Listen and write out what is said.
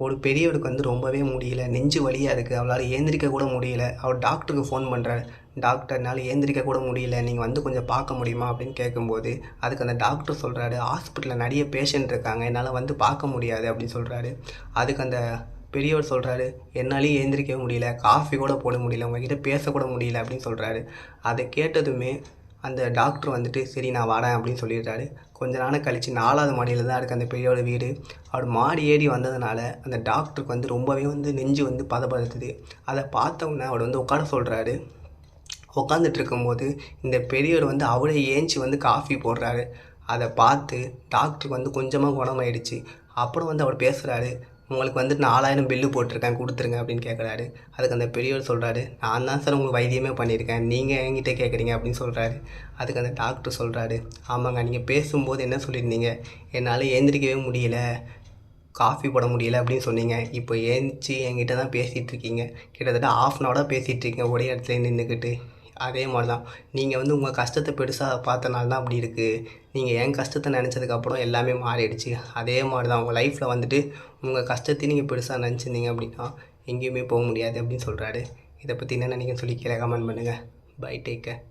ஒரு பெரியவருக்கு வந்து ரொம்பவே முடியல, நெஞ்சு வலியாக இருக்குது, அவளால் ஏந்திரிக்க கூட முடியல. அவர் டாக்டருக்கு ஃபோன் பண்ணுறாரு. டாக்டர் என்னால் ஏந்திரிக்க கூட முடியல, நீங்கள் வந்து கொஞ்சம் பார்க்க முடியுமா அப்படின்னு கேட்கும்போது, அதுக்கு அந்த டாக்டர் சொல்கிறாரு, ஹாஸ்பிட்டலில் நிறைய பேஷண்ட் இருக்காங்க, என்னால் வந்து பார்க்க முடியாது அப்படின்னு சொல்கிறாரு. அதுக்கு அந்த பெரியவர் சொல்கிறாரு, என்னாலையும் ஏந்திரிக்கவே முடியல, காஃபி கூட போட முடியல, உங்ககிட்ட பேசக்கூட முடியல அப்படின்னு சொல்கிறாரு. அதை கேட்டதுமே அந்த டாக்டர் வந்துட்டு சரி நான் வரேன் அப்படின்னு சொல்லிடுறாரு. கொஞ்ச நாள் கழித்து 4வது மாடியில் தான் இருக்குது அந்த பெரியோட வீடு. அவர் மாடி ஏறி வந்ததுனால அந்த டாக்டருக்கு வந்து ரொம்பவே வந்து நெஞ்சு வந்து பதப்படுத்துது. அதை பார்த்தவுடனே அவர் வந்து உட்கார சொல்கிறாரு. உட்காந்துட்டு இருக்கும்போது இந்த பெரியவர் வந்து அவரே ஏஞ்சி வந்து காஃபி போடுறாரு. அதை பார்த்து டாக்டருக்கு வந்து கொஞ்சமாக குணமாயிடுச்சு. அப்புறம் வந்து அவர் பேசுகிறாரு, உங்களுக்கு வந்து 4000 பில்லு போட்டிருக்கேன் கொடுத்துருங்க அப்படின்னு கேட்குறாரு. அதுக்கு அந்த பெரியவர் சொல்கிறாரு, நான் தான் சார் உங்களுக்கு வைத்தியமே பண்ணியிருக்கேன், நீங்கள் என்கிட்ட கேட்குறீங்க அப்படின்னு சொல்கிறாரு. அதுக்கு அந்த டாக்டர் சொல்கிறாரு, ஆமாங்க, நீங்கள் பேசும்போது என்ன சொல்லியிருந்தீங்க, என்னால் ஏந்திரிக்கவே முடியல, காஃபி போட முடியல அப்படின்னு சொன்னீங்க. இப்போ ஏந்திச்சு என்கிட்ட தான் பேசிகிட்டு இருக்கீங்க. கிட்டத்தட்ட 1/2 அன் ஹவராக பேசிகிட்டு இருக்கீங்க ஒரே இடத்துல நின்றுக்கிட்டு. அதே மாதிரி தான் நீங்கள் வந்து உங்கள் கஷ்டத்தை பெருசாக பார்த்தனால தான் அப்படி இருக்குது. நீங்கள் என் கஷ்டத்தை நினச்சதுக்கப்புறம் எல்லாமே மாறிடுச்சு. அதே மாதிரி தான் உங்கள் லைஃப்பில் வந்துட்டு உங்கள் கஷ்டத்தையும் நீங்கள் பெருசாக நினச்சிருந்தீங்க அப்படின்னா எங்கேயுமே போக முடியாது அப்படின்னு சொல்கிறாரு. இதை பற்றி என்ன நினைக்கிறேன்னு சொல்லி கீழே கமெண்ட் பண்ணுங்கள். Bye, take care.